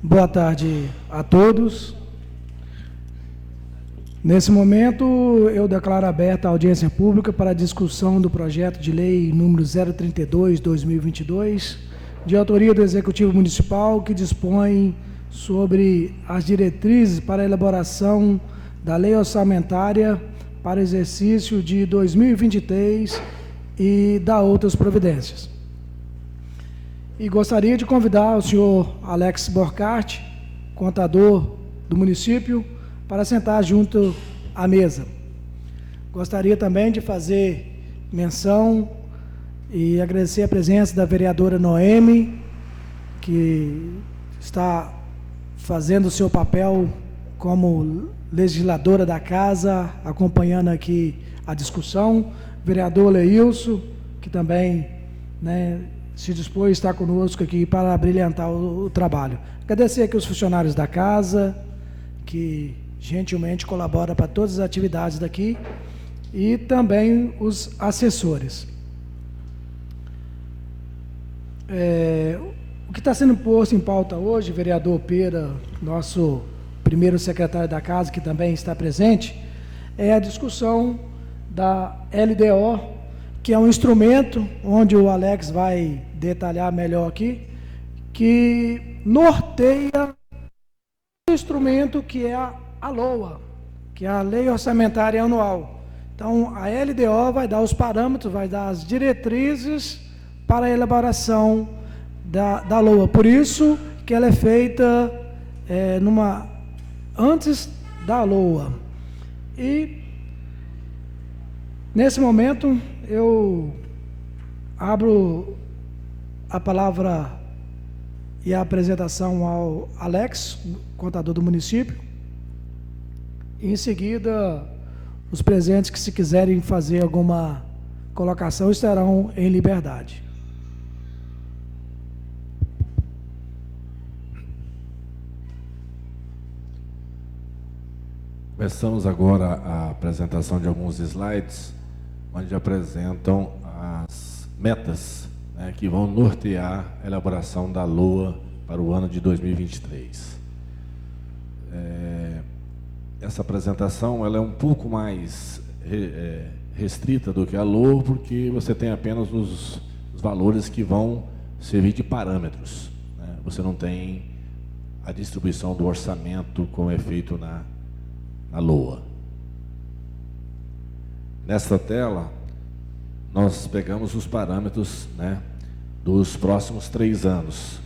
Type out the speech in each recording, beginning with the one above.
Boa tarde a todos. Nesse momento, eu declaro aberta a audiência pública para a discussão do projeto de lei número 032/2022, de autoria do Executivo Municipal, que dispõe sobre as diretrizes para a elaboração da lei orçamentária para o exercício de 2023 e da outras providências. E gostaria de convidar o senhor Alex Borchardt, contador do município, para sentar junto à mesa. Gostaria também de fazer menção e agradecer a presença da vereadora Noemi, que está fazendo o seu papel como legisladora da casa, acompanhando aqui a discussão. Vereador Leilson, que também, se dispôs a estar conosco aqui para brilhantar o trabalho. Agradecer aqui os funcionários da casa, que gentilmente colabora para todas as atividades daqui, e também os assessores. O que está sendo posto em pauta hoje, vereador Pera, nosso primeiro secretário da casa, que também está presente, é a discussão da LDO, que é um instrumento, onde o Alex vai detalhar melhor aqui, que norteia o instrumento que é a LOA, que é a Lei Orçamentária Anual. Então, a LDO vai dar os parâmetros, vai dar as diretrizes para a elaboração da LOA. Por isso que ela é feita antes da LOA. E, nesse momento, eu abro a palavra e a apresentação ao Alex, contador do município. E, em seguida, os presentes que, se quiserem fazer alguma colocação, estarão em liberdade. Começamos agora a apresentação de alguns slides, onde apresentam as metas, que vão nortear a elaboração da LOA para o ano de 2023. Essa apresentação ela é um pouco mais restrita do que a LOA, porque você tem apenas os valores que vão servir de parâmetros. Você não tem a distribuição do orçamento como é feito na LOA. Nesta tela, nós pegamos os parâmetros dos próximos 3 anos,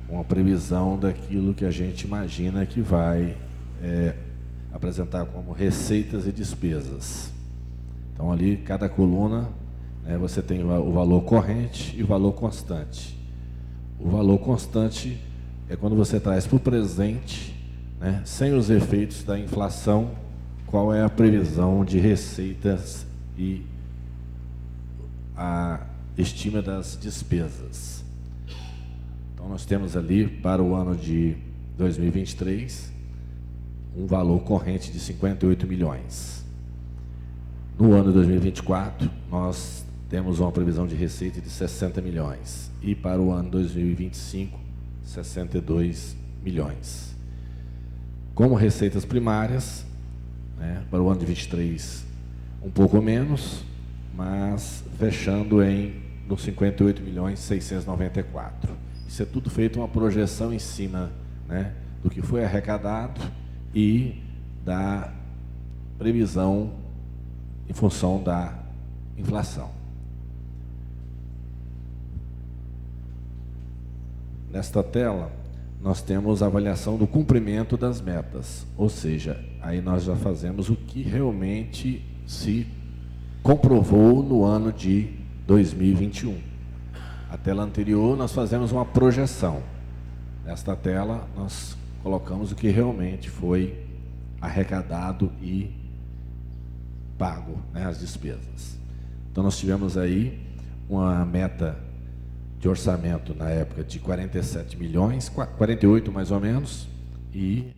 com a previsão daquilo que a gente imagina que vai apresentar como receitas e despesas. Então, ali, cada coluna, você tem o valor corrente e o valor constante. O valor constante é quando você traz para o presente, sem os efeitos da inflação, qual é a previsão de receitas e a estima das despesas. Então, nós temos ali, para o ano de 2023, um valor corrente de 58 milhões. No ano de 2024, nós temos uma previsão de receita de 60 milhões. E para o ano 2025, 62 milhões. Como receitas primárias, para o ano de 23, um pouco menos, mas fechando nos 58 milhões 694. Isso é tudo feito uma projeção em cima do que foi arrecadado e da previsão em função da inflação. Nesta tela, nós temos a avaliação do cumprimento das metas, ou seja, aí nós já fazemos o que realmente se comprovou no ano de 2021. A tela anterior, nós fazemos uma projeção. Nesta tela, nós colocamos o que realmente foi arrecadado e pago, as despesas. Então, nós tivemos aí uma meta de orçamento na época de 47 milhões, 48 mais ou menos, e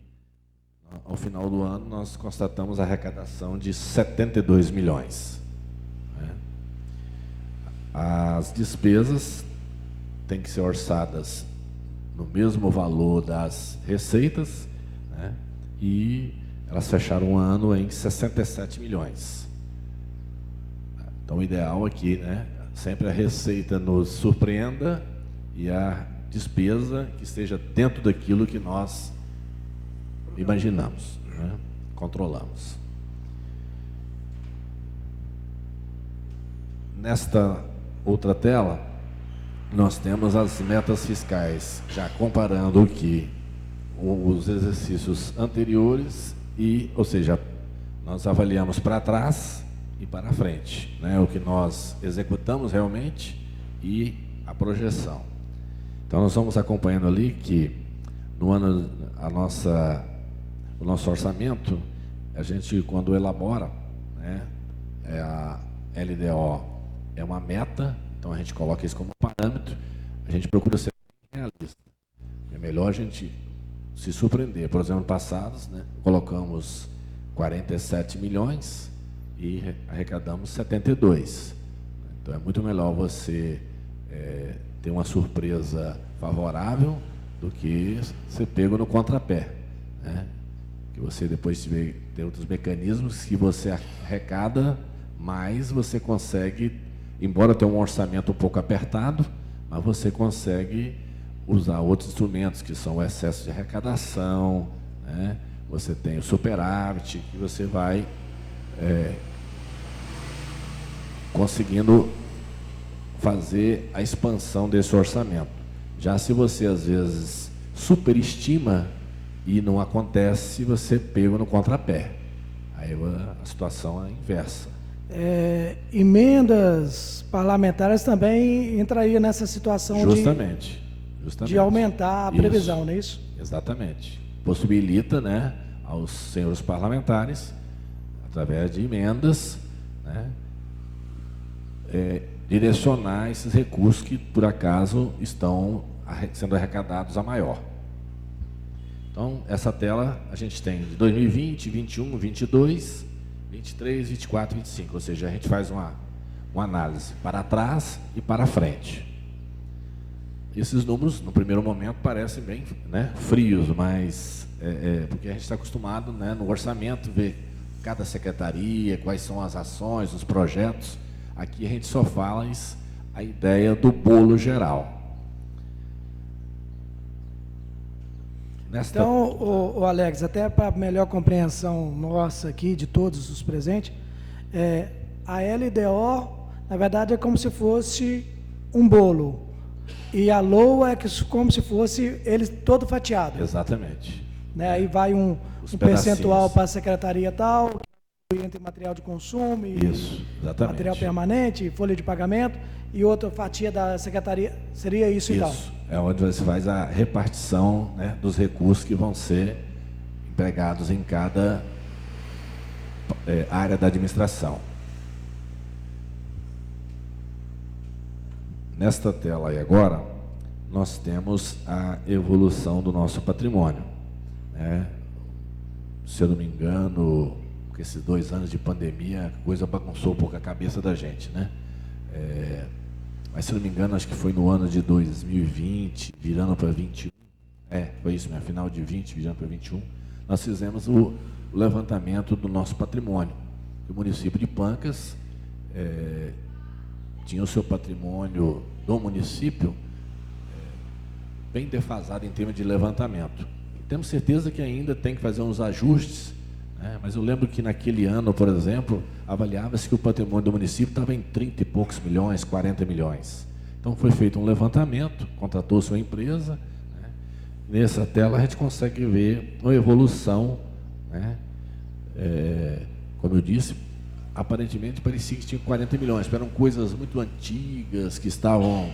ao final do ano nós constatamos a arrecadação de 72 milhões. As despesas têm que ser orçadas no mesmo valor das receitas, né? E elas fecharam o ano em 67 milhões. Então, o ideal aqui, né, sempre a receita nos surpreenda e a despesa que esteja dentro daquilo que nós imaginamos, né, controlamos. Nesta outra tela, nós temos as metas fiscais, já comparando o que os exercícios anteriores ou seja, nós avaliamos para trás e para frente, né, o que nós executamos realmente e a projeção. Então, nós vamos acompanhando ali que no ano o nosso orçamento, a gente quando elabora, né, a LDO é uma meta, então a gente coloca isso como parâmetro, a gente procura ser realista. É melhor a gente se surpreender. Por exemplo, passados, né, colocamos 47 milhões e arrecadamos 72. Então é muito melhor você ter uma surpresa favorável do que ser pego no contrapé, né? Que você depois tem outros mecanismos que você arrecada, mas você consegue, embora tenha um orçamento um pouco apertado, mas você consegue usar outros instrumentos, que são o excesso de arrecadação, né? Você tem o superávit, que você vai conseguindo fazer a expansão desse orçamento. Já se você, às vezes, superestima e não acontece, você pega no contrapé. Aí a situação é inversa. Emendas parlamentares também entraria nessa situação Justamente. De aumentar a previsão, isso, não é isso? Exatamente. Possibilita, né, aos senhores parlamentares, através de emendas, né, direcionar esses recursos que, por acaso, estão sendo arrecadados a maior. Então, essa tela a gente tem de 2020, 21, 22, 23, 24, 25, ou seja, a gente faz uma análise para trás e para frente. Esses números, no primeiro momento, parecem bem, né, frios, mas porque a gente está acostumado, né, no orçamento, ver cada secretaria, quais são as ações, os projetos. Aqui a gente só fala a ideia do bolo geral. Então, o Alex, até para melhor compreensão nossa aqui, de todos os presentes, a LDO, na verdade, é como se fosse um bolo. E a LOA é como se fosse ele todo fatiado. Exatamente. Né? Aí vai um percentual para a secretaria tal, entre material de consumo e isso, exatamente. Material permanente, folha de pagamento, e outra fatia da secretaria. Seria isso, então? Isso, é onde você faz a repartição, né, dos recursos que vão ser empregados em cada área da administração. Nesta tela aí agora, nós temos a evolução do nosso patrimônio, né? Se eu não me engano, com esses 2 anos de pandemia, a coisa bagunçou um pouco a cabeça da gente, né? Mas se eu não me engano, acho que foi no ano de 2020, virando para 21, foi isso mesmo, final de 20, virando para 21, nós fizemos o levantamento do nosso patrimônio. O município de Pancas tinha o seu patrimônio do município bem defasado em termos de levantamento. Temos certeza que ainda tem que fazer uns ajustes, né? Mas eu lembro que naquele ano, por exemplo, avaliava-se que o patrimônio do município estava em 30 e poucos milhões, 40 milhões. Então foi feito um levantamento, contratou-se uma empresa, né? Nessa tela a gente consegue ver uma evolução, né? Como eu disse, aparentemente parecia que tinha 40 milhões, eram coisas muito antigas, que estavam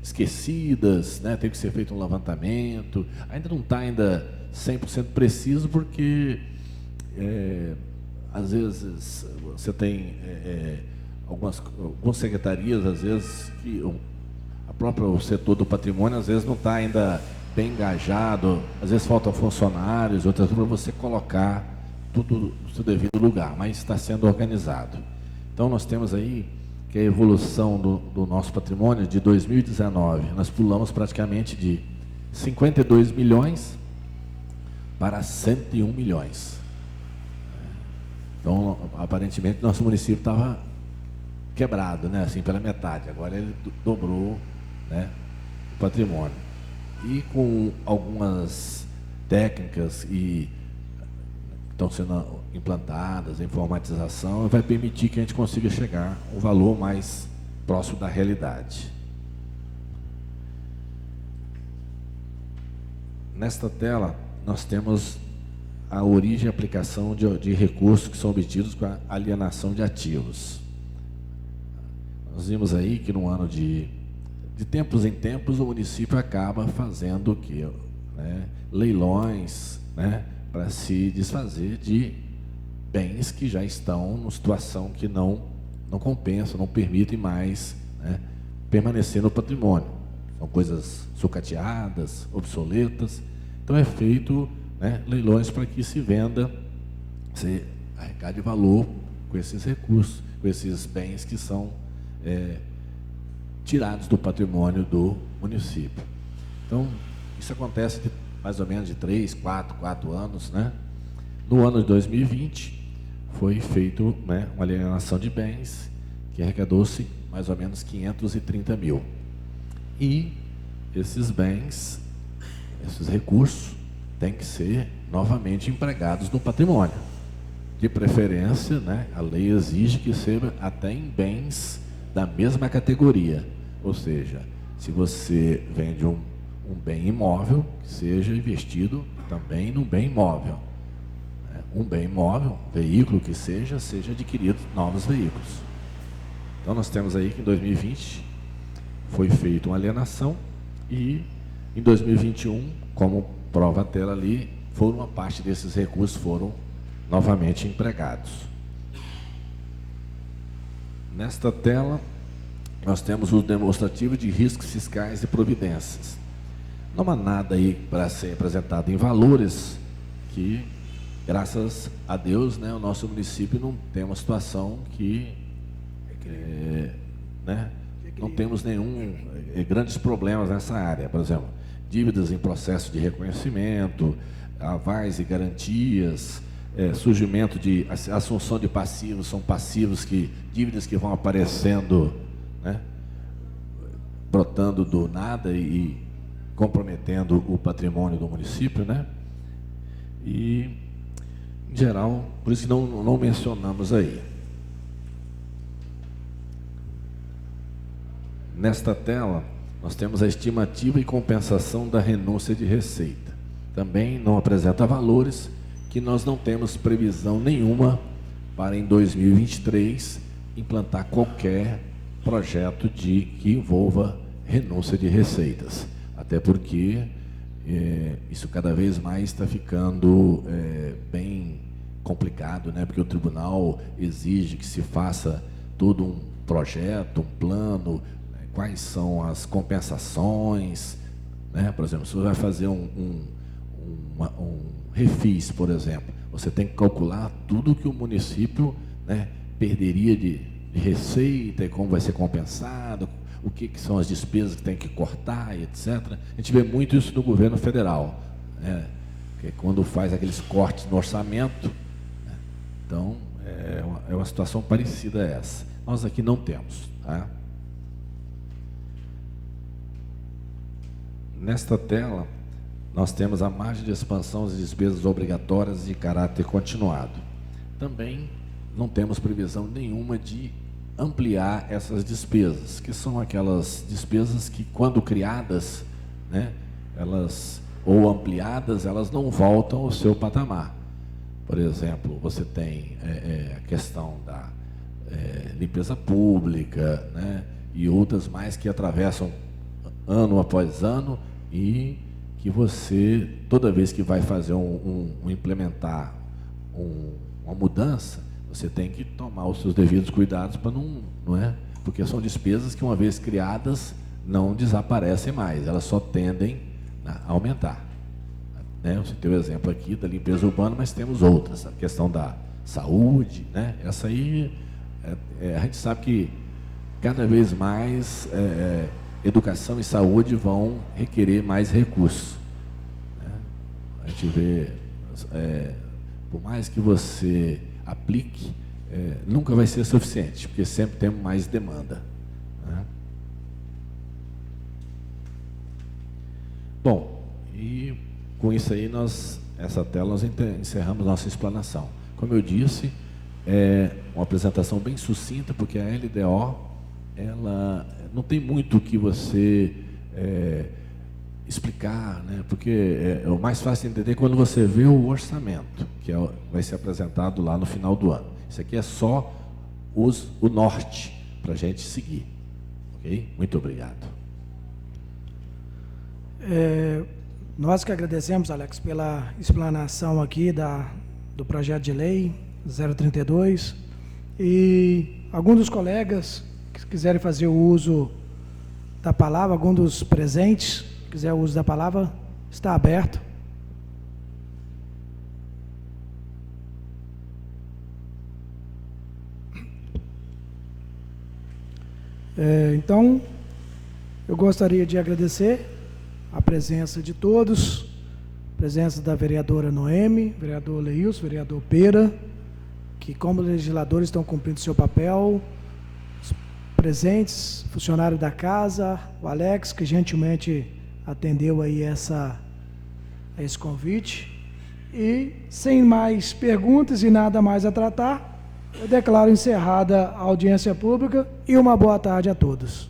esquecidas, né? Teve que ser feito um levantamento, ainda não está 100% preciso, porque às vezes você tem algumas secretarias, às vezes, que o próprio setor do patrimônio, às vezes, não está ainda bem engajado, às vezes faltam funcionários, outras para você colocar tudo no seu devido lugar, mas está sendo organizado. Então, nós temos aí que a evolução do nosso patrimônio de 2019, nós pulamos praticamente de 52 milhões para 101 milhões. Então, aparentemente, nosso município estava quebrado, né, assim, pela metade. Agora ele dobrou, né, o patrimônio. E com algumas técnicas e estão sendo implantadas, a informatização, vai permitir que a gente consiga chegar a um valor mais próximo da realidade. Nesta tela, nós temos a origem e aplicação de recursos que são obtidos com a alienação de ativos. Nós vimos aí que no ano de tempos em tempos o município acaba fazendo o quê? Né? Leilões, né? Para se desfazer de bens que já estão numa situação que não compensam, não permitem mais, né, permanecer no patrimônio. São coisas sucateadas, obsoletas. Então é feito, né, leilões para que se venda, se arrecade valor com esses recursos, com esses bens que são tirados do patrimônio do município. Então, isso acontece de mais ou menos de 3, 4 anos, né? No ano de 2020, foi feito, né, uma alienação de bens que arrecadou-se mais ou menos 530 mil. E esses bens, esses recursos, têm que ser novamente empregados no patrimônio. De preferência, né, a lei exige que seja até em bens da mesma categoria. Ou seja, se você vende um bem imóvel, que seja investido também num bem imóvel. Um bem imóvel, veículo que seja adquirido novos veículos. Então nós temos aí que em 2020 foi feita uma alienação e em 2021, como prova a tela ali, uma parte desses recursos foram novamente empregados. Nesta tela, nós temos o demonstrativo de riscos fiscais e providências. Não há nada aí para ser apresentado em valores que, graças a Deus, né, o nosso município não tem uma situação né, não temos grandes problemas nessa área. Por exemplo, dívidas em processo de reconhecimento, avais e garantias, surgimento de assunção de passivos, são passivos dívidas que vão aparecendo, né, brotando do nada e comprometendo o patrimônio do município, né? E, em geral, por isso que não mencionamos aí. Nesta tela, nós temos a estimativa e compensação da renúncia de receita. Também não apresenta valores, que nós não temos previsão nenhuma para em 2023 implantar qualquer projeto que envolva renúncia de receitas. Até porque isso cada vez mais está ficando bem complicado, né? Porque o tribunal exige que se faça todo um projeto, um plano, né? Quais são as compensações, né? Por exemplo, se você vai fazer um refis, por exemplo, você tem que calcular tudo que o município, né, perderia de receita e como vai ser compensado, o que são as despesas que tem que cortar, etc. A gente vê muito isso no governo federal, né? Que quando faz aqueles cortes no orçamento, né? Então, é uma situação parecida a essa. Nós aqui não temos, tá? Nesta tela, nós temos a margem de expansão das despesas obrigatórias de caráter continuado. Também não temos previsão nenhuma de ampliar essas despesas, que são aquelas despesas que, quando criadas, né, ou ampliadas, elas não voltam ao seu patamar. Por exemplo, você tem a questão da limpeza pública, né, e outras mais que atravessam ano após ano e que você, toda vez que vai fazer implementar uma mudança, você tem que tomar os seus devidos cuidados para não é? Porque são despesas que, uma vez criadas, não desaparecem mais, elas só tendem a aumentar. Né? Você tem o exemplo aqui da limpeza urbana, mas temos outras, a questão da saúde, né? Essa aí, a gente sabe que cada vez mais educação e saúde vão requerer mais recursos, né? A gente vê, por mais que você aplique, nunca vai ser suficiente, porque sempre temos mais demanda, né? Bom, e com isso aí, essa tela, nós encerramos nossa explanação. Como eu disse, é uma apresentação bem sucinta, porque a LDO, ela não tem muito o que você explicar, né? Porque é o mais fácil de entender quando você vê o orçamento, que vai ser apresentado lá no final do ano. Isso aqui é só o norte para a gente seguir. Ok? Muito obrigado. Nós que agradecemos, Alex, pela explanação aqui do projeto de lei 032, e alguns dos colegas que quiserem fazer o uso da palavra, algum dos presentes quiser o uso da palavra, está aberto. Então, eu gostaria de agradecer a presença de todos, a presença da vereadora Noemi, vereador Leilson, vereador Pera, que como legisladores estão cumprindo seu papel, os presentes, funcionário da casa, o Alex, que gentilmente atendeu aí esse convite. E, sem mais perguntas e nada mais a tratar, eu declaro encerrada a audiência pública e uma boa tarde a todos.